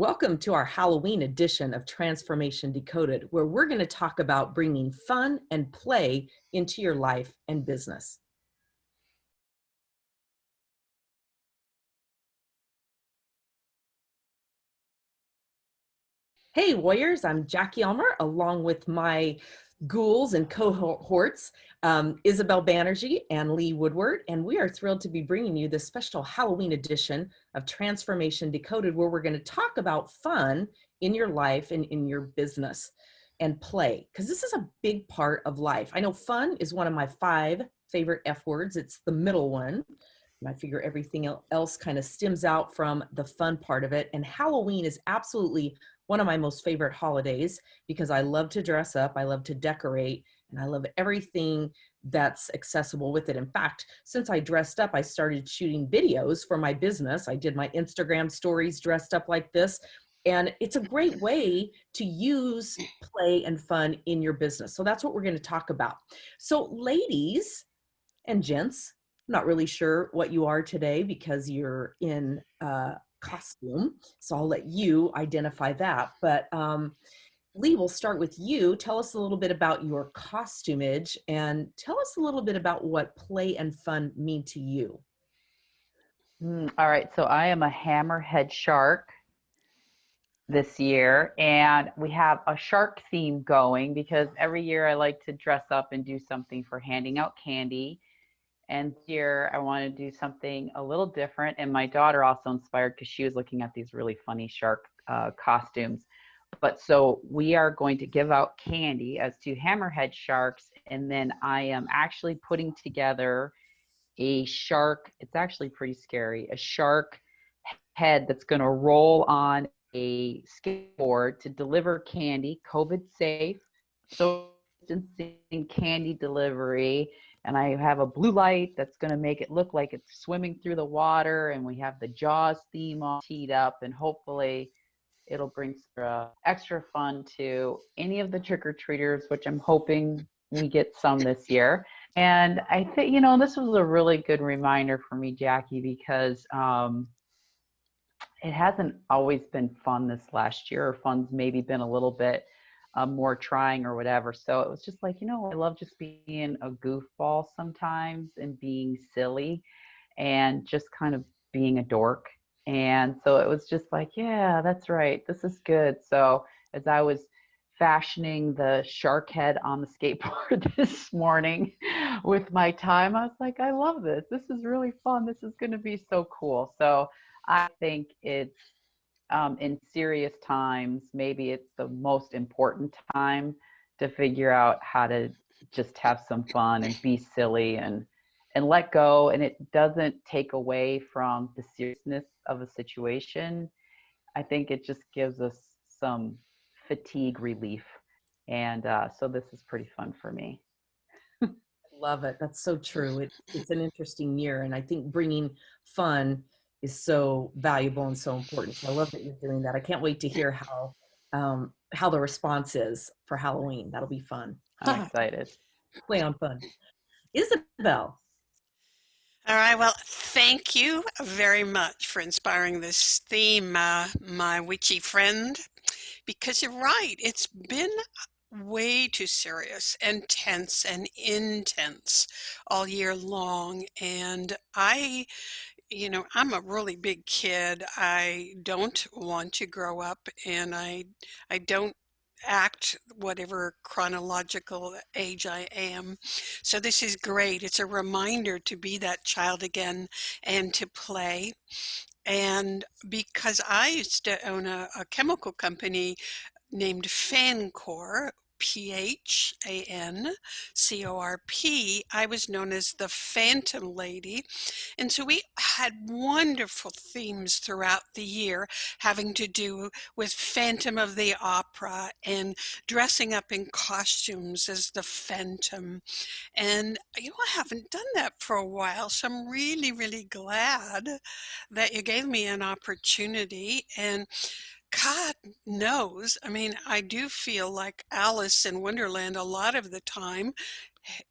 Welcome to our Halloween edition of Transformation Decoded, where we're going to talk about bringing fun and play into your life and business. Hey Warriors, I'm Jackie Ulmer, along with my ghouls and cohorts, Isabel Banerjee and Woodward, and we are thrilled to be bringing you this special Halloween edition of Transformation Decoded, where we're going to talk about fun in your life and in your business and play, because this is a big part of life. I know fun is one of my 5 favorite F words. It's the middle one. And I figure everything else kind of stems out from the fun part of it. And Halloween is absolutely one of my most favorite holidays because I love to dress up, I love to decorate, and I love everything that's accessible with it. In fact, since I dressed up, I started shooting videos for my business. I did my Instagram stories dressed up like this. And it's a great way to use play and fun in your business. So that's what we're going to talk about. So ladies and gents, I'm not really sure what you are today because you're in costume. So I'll let you identify that. But Lee, we'll start with you. Tell us a little bit about your costumage and tell us a little bit about what play and fun mean to you. All right, so I am a hammerhead shark this year, and we have a shark theme going because every year I like to dress up and do something for handing out candy. And this year I want to do something a little different. And my daughter also inspired because she was looking at these really funny shark costumes. But so we are going to give out candy as 2 hammerhead sharks. And then I am actually putting together a shark. It's actually pretty scary. A shark head that's going to roll on a skateboard to deliver candy, COVID safe, social distancing candy delivery. And I have a blue light that's going to make it look like it's swimming through the water. And we have the Jaws theme all teed up, and hopefully it'll bring extra fun to any of the trick-or-treaters, which I'm hoping we get some this year. And I think, this was a really good reminder for me, Jackie, because it hasn't always been fun this last year, or fun's maybe been a little bit more trying or whatever. So it was just like, I love just being a goofball sometimes and being silly and just kind of being a dork. And so it was just like, yeah, that's right. This is good. So as I was fashioning the shark head on the skateboard this morning with my time, I was like, I love this. This is really fun. This is going to be so cool. So I think it's in serious times, maybe it's the most important time to figure out how to just have some fun and be silly and let go. And it doesn't take away from the seriousness of a situation. I think it just gives us some fatigue relief. And so this is pretty fun for me. Love it. That's so true. It's an interesting year. And I think bringing fun is so valuable and so important. So I love that you're doing that. I can't wait to hear how the response is for Halloween. That'll be fun. I'm excited. Play on fun. Isabel. All right, well, thank you very much for inspiring this theme, my witchy friend, because you're right. It's been way too serious and tense and intense all year long. And I'm a really big kid. I don't want to grow up, and I don't act whatever chronological age I am. So this is great. It's a reminder to be that child again and to play. And because I used to own a chemical company named Encore, Phancorp, I was known as the Phantom Lady. And so we had wonderful themes throughout the year having to do with Phantom of the Opera and dressing up in costumes as the Phantom. And I haven't done that for a while, so I'm really, really glad that you gave me an opportunity. And God knows, I mean, I do feel like Alice in Wonderland a lot of the time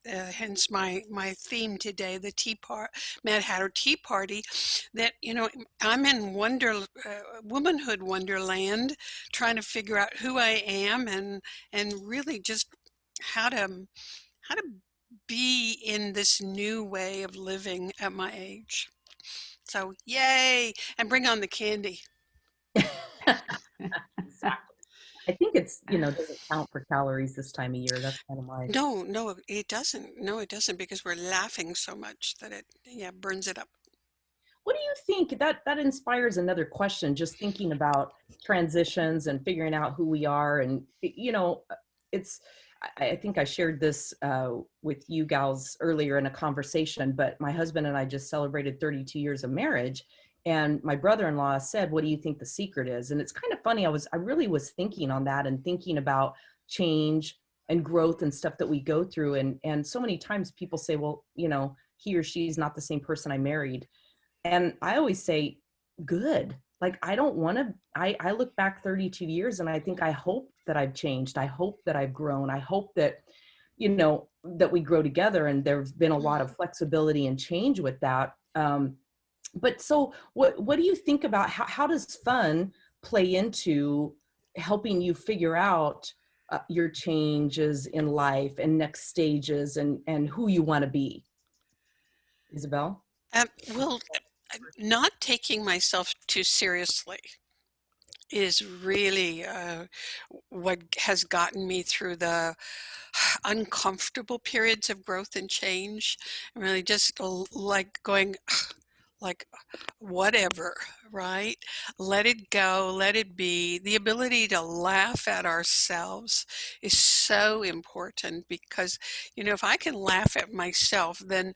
hence my theme today, the Mad Hatter Tea Party. That I'm in womanhood wonderland, trying to figure out who I am and really just how to how to be in this new way of living at my age. So yay, and bring on the candy. Exactly. I think it's, doesn't count for calories this time of year. That's kind of my. No, no, it doesn't. No, it doesn't because we're laughing so much that it, yeah, burns it up. What do you think? That inspires another question, just thinking about transitions and figuring out who we are. And, it's, I think I shared this with you gals earlier in a conversation, but my husband and I just celebrated 32 years of marriage. And my brother-in-law said, what do you think the secret is? And it's kind of funny. I really was thinking on that and thinking about change and growth and stuff that we go through. And so many times people say, well, he or she's not the same person I married. And I always say, good. Like, I don't want to, I look back 32 years and I think, I hope that I've changed. I hope that I've grown. I hope that, that we grow together. And there's been a lot of flexibility and change with that. But so what do you think about how does fun play into helping you figure out your changes in life and next stages and who you want to be? Isabel? Well, not taking myself too seriously is really what has gotten me through the uncomfortable periods of growth and change. Really just like going, like, whatever, right? Let it go, let it be. The ability to laugh at ourselves is so important because, if I can laugh at myself, then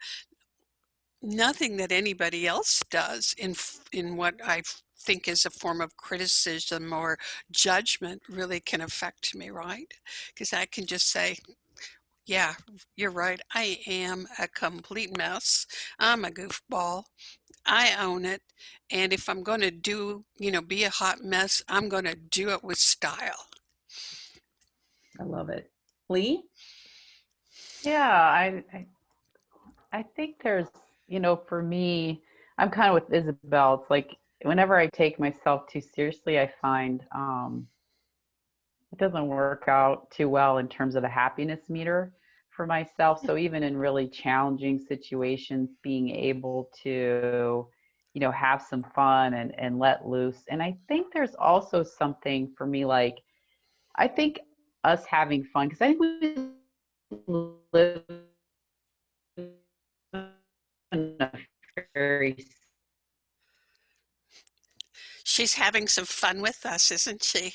nothing that anybody else does in what I think is a form of criticism or judgment really can affect me, right? Because I can just say, yeah, you're right. I am a complete mess. I'm a goofball. I own it. And if I'm going to be a hot mess, I'm going to do it with style. I love it. Lee? Yeah, I think there's, for me, I'm kind of with Isabel. It's like whenever I take myself too seriously, I find it doesn't work out too well in terms of the happiness meter for myself. So even in really challenging situations, being able to, have some fun and let loose. And I think there's also something for me, like, I think us having fun, because I think we live in a very She's having some fun with us, isn't she?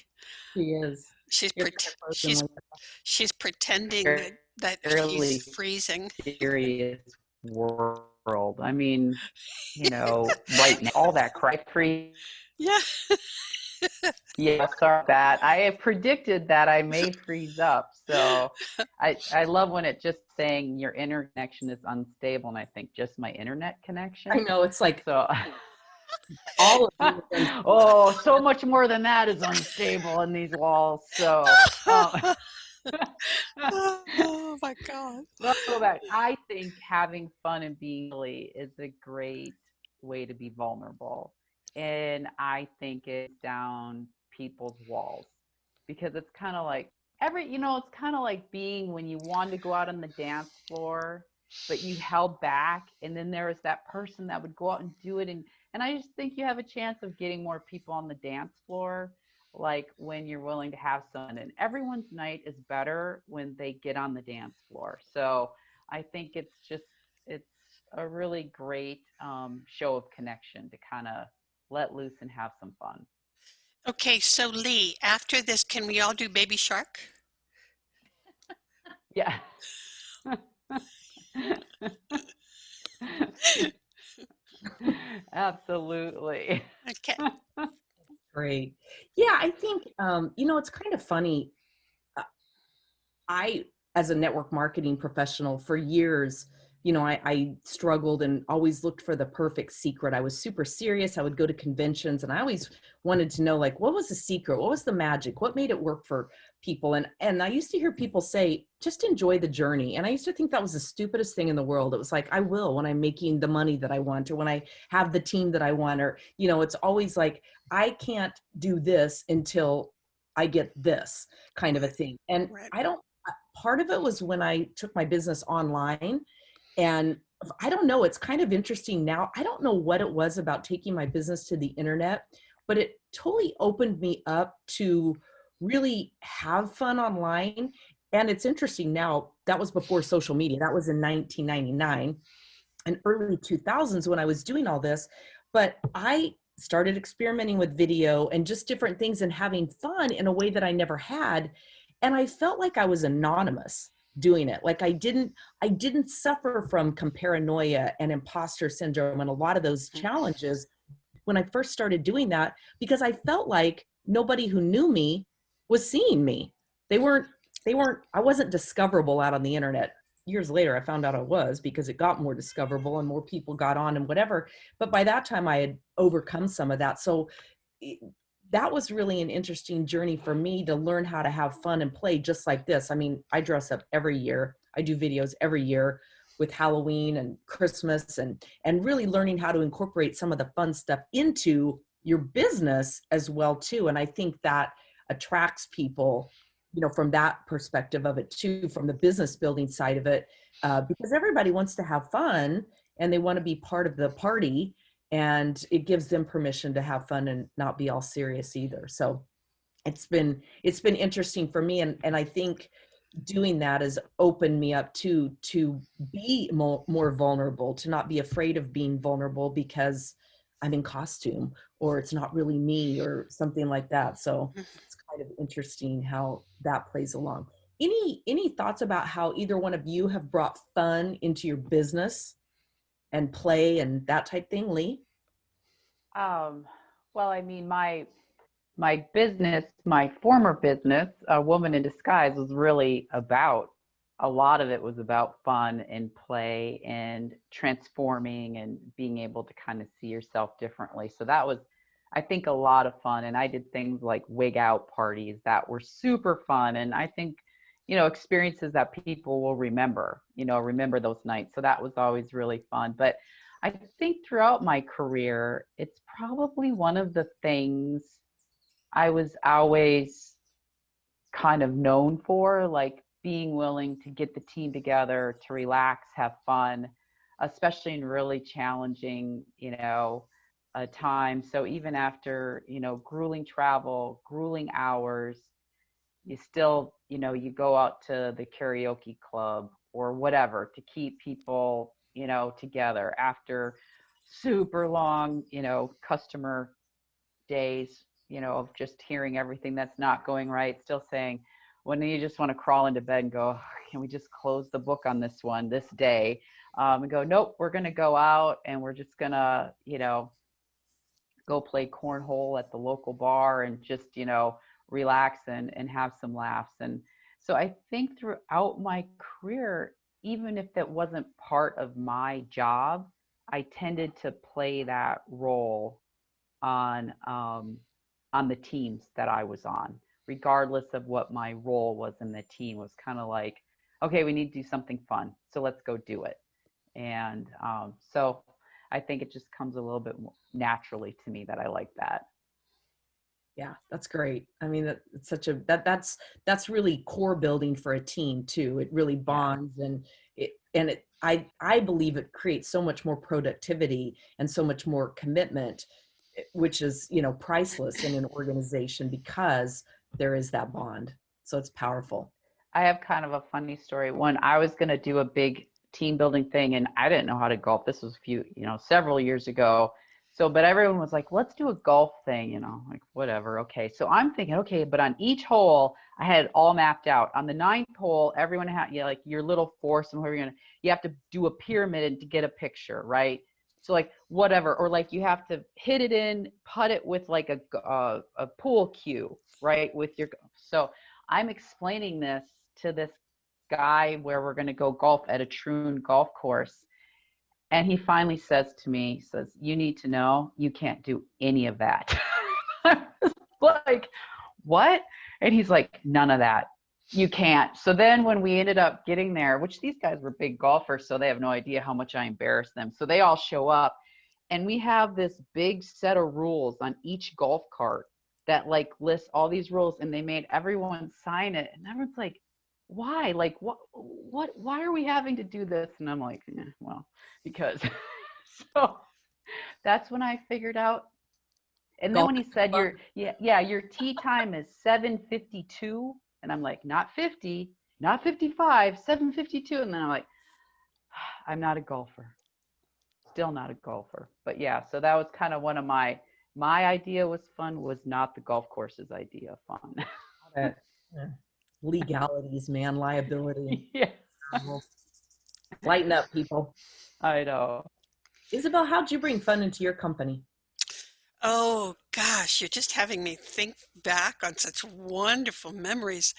She is. She's You're she's like she's pretending that fairly she's freezing. serious world. I mean, right now, all that cry free. Yeah. Yeah, sorry that. I have predicted that I may freeze up. So I love when it just saying your internet connection is unstable, and I think just my internet connection. I know, it's like So all of them. oh, so much more than that is unstable in these walls. So Oh my God. let's go back. I think having fun and being silly is a great way to be vulnerable. And I think it's down people's walls because it's kind of like it's kind of like being when you wanted to go out on the dance floor, but you held back. And then there was that person that would go out and do it. And I just think you have a chance of getting more people on the dance floor, like when you're willing to have someone, and everyone's night is better when they get on the dance floor. So I think it's a really great show of connection to kind of let loose and have some fun. Okay, so Lee, after this, can we all do Baby Shark? Yeah. Absolutely. Okay. Great. Yeah, I think, it's kind of funny. I, as a network marketing professional for years, I struggled and always looked for the perfect secret. I was super serious. I would go to conventions and I always wanted to know, like, what was the secret? What was the magic? What made it work for people? And I used to hear people say, just enjoy the journey. And I used to think that was the stupidest thing in the world. It was like, I will when I'm making the money that I want, or when I have the team that I want, or, it's always like, I can't do this until I get this kind of a thing. And Right. part of it was when I took my business online. And I don't know, it's kind of interesting now. I don't know what it was about taking my business to the internet, but it totally opened me up to really have fun online. And it's interesting now, that was before social media. That was in 1999 and early 2000s when I was doing all this. But I started experimenting with video and just different things and having fun in a way that I never had. And I felt like I was anonymous doing it. Like I didn't suffer from paranoia and imposter syndrome and a lot of those challenges when I first started doing that, because I felt like nobody who knew me was seeing me. I wasn't discoverable out on the internet. Years later, I found out I was, because it got more discoverable and more people got on and whatever. But by that time I had overcome some of that. So that was really an interesting journey for me to learn how to have fun and play just like this. I mean, I dress up every year. I do videos every year with Halloween and Christmas, and really learning how to incorporate some of the fun stuff into your business as well too. And I think that attracts people, from that perspective of it too, from the business building side of it, because everybody wants to have fun and they want to be part of the party, and it gives them permission to have fun and not be all serious either. So it's been interesting for me. And I think doing that has opened me up to be more vulnerable, to not be afraid of being vulnerable because I'm in costume or it's not really me or something like that. So it's kind of interesting how that plays along. Any thoughts about how either one of you have brought fun into your business and play and that type thing, Lee? Well, I mean, my business, my former business, A Woman in Disguise, was really about, a lot of it was about fun and play and transforming and being able to kind of see yourself differently. So that was, I think, a lot of fun. And I did things like wig out parties that were super fun. And I think, experiences that people will remember those nights. So that was always really fun. But I think throughout my career, it's probably one of the things I was always kind of known for, like being willing to get the team together, to relax, have fun, especially in really challenging, times. So even after, grueling travel, grueling hours, you still, you go out to the karaoke club or whatever to keep people, together after super long, customer days, of just hearing everything that's not going right, still saying, when you just want to crawl into bed and go, can we just close the book on this one this day? And go, nope, we're going to go out and we're just going to, go play cornhole at the local bar and just, relax and have some laughs. And so I think throughout my career, even if that wasn't part of my job, I tended to play that role on the teams that I was on, regardless of what my role was in the team. Was kind of like, okay, we need to do something fun, so let's go do it. And so I think it just comes a little bit more naturally to me that I like that. Yeah, that's great. I mean, it's such a that's really core building for a team too. It really bonds, and I believe it creates so much more productivity and so much more commitment, which is, priceless in an organization because there is that bond. So it's powerful. I have kind of a funny story. When I was going to do a big team building thing and I didn't know how to golf. This was several years ago. So, but everyone was like, let's do a golf thing, like whatever. Okay. So I'm thinking, okay, but on each hole, I had it all mapped out. On the ninth hole, everyone had, like your little foursome, you have to do a pyramid to get a picture, right? So like whatever, or like you have to hit it in, putt it with like a pool cue, right? So I'm explaining this to this guy where we're going to go golf at a Troon golf course. And he finally says to me, he says, you need to know you can't do any of that. I was like, what? And he's like, none of that. You can't. So then when we ended up getting there, which these guys were big golfers, so they have no idea how much I embarrassed them. So they all show up and we have this big set of rules on each golf cart that like lists all these rules, and they made everyone sign it. And everyone's like, why? Like, why are we having to do this? And I'm like, well, because. So that's when I figured out. And then when he said your tee time is 7:52, and I'm like, not 50, not 55, 7:52, and then I'm like, I'm not a golfer, still not a golfer. But yeah, so that was kind of one of my idea was fun was not the golf course's idea of fun. Legalities, man, liability. Yeah, Lighten up, people. I know. Isabel, how'd you bring fun into your company? Oh gosh, you're just having me think back on such wonderful memories.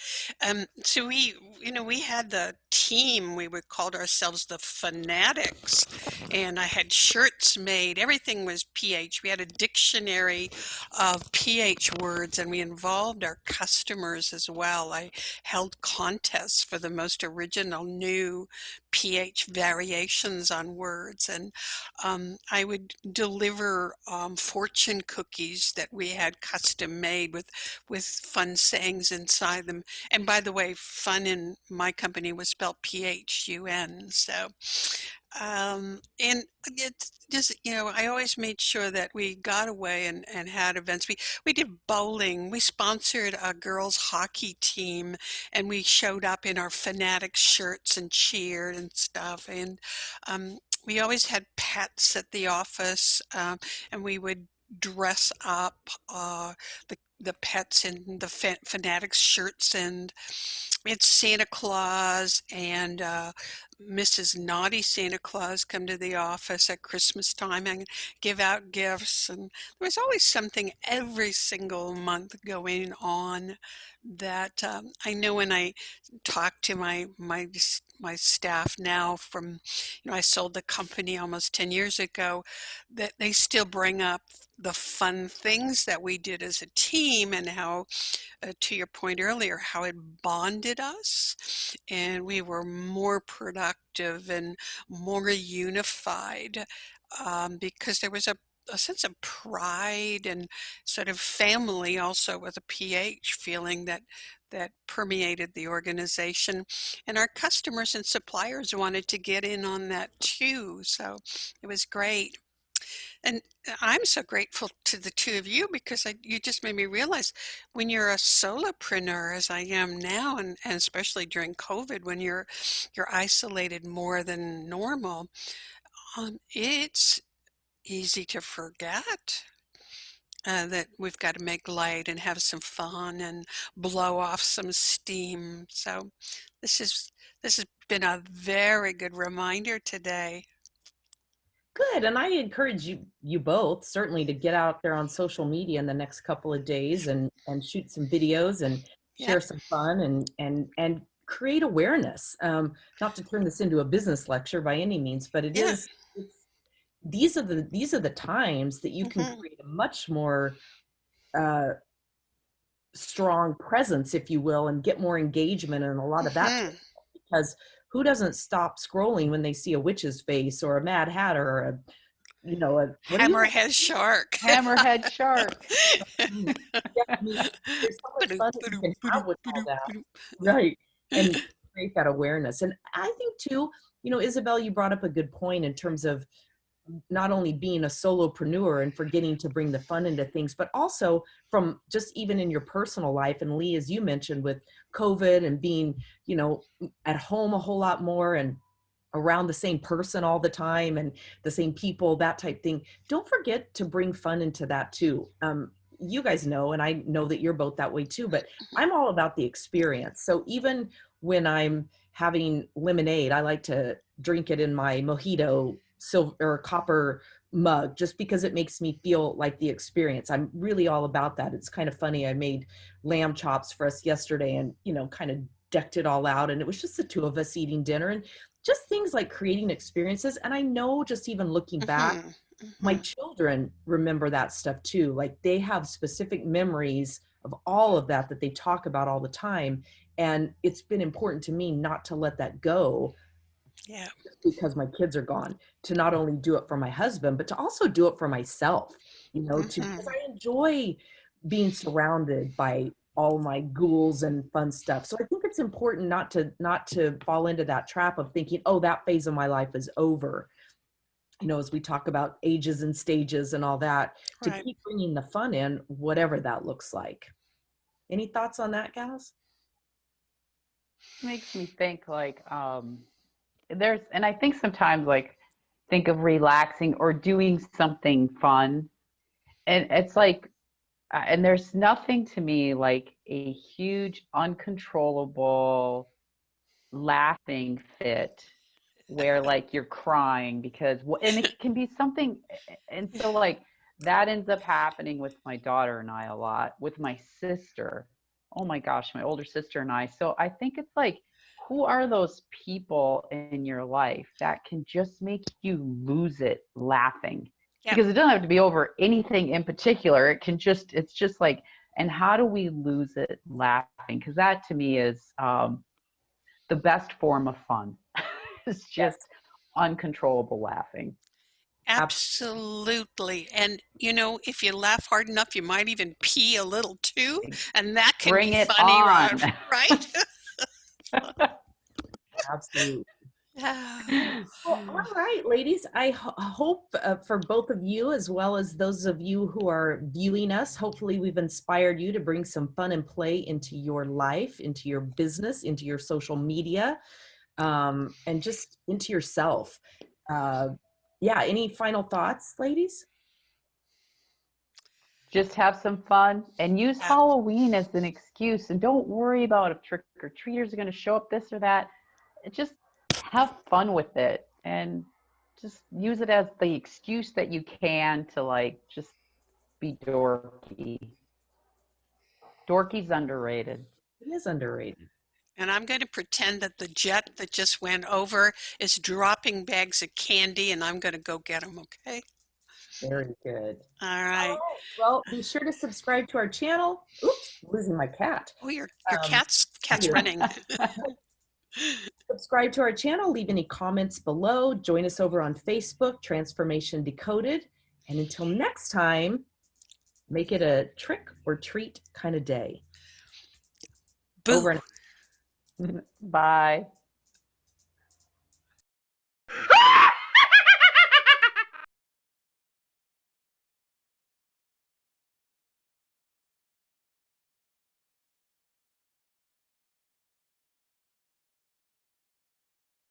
So we had the team, we called ourselves the Fanatics, and I had shirts made. Everything was PH. We had a dictionary of PH words, and we involved our customers as well. I held contests for the most original new PH variations on words, and I would deliver fortune cookies that we had custom made with fun sayings inside them. And by the way, fun in my company was spelled PHUN. So, and it's just, I always made sure that we got away and had events. We did bowling. We sponsored a girls hockey team, and we showed up in our Fanatics shirts and cheered and stuff. And we always had pets at the office, and we would dress up the pets in the Fanatics shirts, and we had Santa Claus and Mrs. Naughty Santa Claus come to the office at Christmas time and give out gifts, and there was always something every single month going on that I know when I talk to my staff now from, I sold the company almost 10 years ago, that they still bring up the fun things that we did as a team, and how, to your point earlier, how it bonded us, and we were more productive and more unified, because there was a sense of pride and sort of family also with a PH feeling that permeated the organization. And our customers and suppliers wanted to get in on that too. So it was great. And I'm so grateful to the two of you, because you just made me realize when you're a solopreneur, as I am now, and especially during COVID, when you're isolated more than normal, it's easy to forget that we've got to make light and have some fun and blow off some steam. So this has been a very good reminder today. Good. And I encourage you both certainly to get out there on social media in the next couple of days and shoot some videos and share some fun and create awareness. Not to turn this into a business lecture by any means, but these are the times that you can create a much more strong presence, if you will, and get more engagement and a lot of that, because who doesn't stop scrolling when they see a witch's face or a Mad Hatter or a hammerhead shark. Hammerhead shark. There's so much fun that you can have with all that, right? And create that awareness. And I think too, Isabel, you brought up a good point in terms of not only being a solopreneur and forgetting to bring the fun into things, but also from just even in your personal life. And Lee, as you mentioned, with COVID and being, at home a whole lot more and around the same person all the time and the same people, that type thing. Don't forget to bring fun into that too. You guys know, and I know that you're both that way too, but I'm all about the experience. So even when I'm having lemonade, I like to drink it in my mojito silver or copper mug, just because it makes me feel like the experience. I'm really all about that. It's kind of funny. I made lamb chops for us yesterday and, kind of decked it all out, and it was just the two of us eating dinner, and just things like creating experiences. And I know, just even looking back, Mhm. my Mhm. children remember that stuff too. Like, they have specific memories of all of that they talk about all the time. And it's been important to me not to let that go Yeah. just because my kids are gone, to not only do it for my husband, but to also do it for myself, because Mhm. I enjoy being surrounded by all my ghouls and fun stuff. So I think it's important not to fall into that trap of thinking, oh, that phase of my life is over. As we talk about ages and stages and all that, to Right. keep bringing the fun in, whatever that looks like. Any thoughts on that, gals? Makes me think like and I think sometimes like think of relaxing or doing something fun. And it's like and there's nothing to me like a huge uncontrollable laughing fit where like you're crying because and it can be something, and so like that ends up happening with my daughter and I a lot, with my sister, oh my gosh, my older sister and I. So I think it's like, who are those people in your life that can just make you lose it laughing? Yep. Because it doesn't have to be over anything in particular. It's just like, and how do we lose it laughing? Because that to me is the best form of fun. It's Yes, just uncontrollable laughing. Absolutely. And if you laugh hard enough, you might even pee a little too, and that can be Bring it funny, on. right? absolutely. Yeah. Well, all right, ladies. I hope for both of you, as well as those of you who are viewing us, hopefully we've inspired you to bring some fun and play into your life, into your business, into your social media, and just into yourself. Uh, yeah, any final thoughts, ladies? Just have some fun and use Yeah. Halloween as an excuse, and don't worry about if trick or treaters are going to show up this or that. Just have fun with it and just use it as the excuse that you can to like just be dorky. Dorky's underrated. It is underrated. And I'm going to pretend that the jet that just went over is dropping bags of candy, and I'm going to go get them, okay? Very good. All All right. right. Well, be sure to subscribe to our channel. Oops, losing my cat. Oh, your Um, cat's yeah. running. Subscribe to our channel, leave any comments below, join us over on Facebook, Transformation Decoded. And until next time, make it a trick or treat kind of day. Boo. Over and Bye.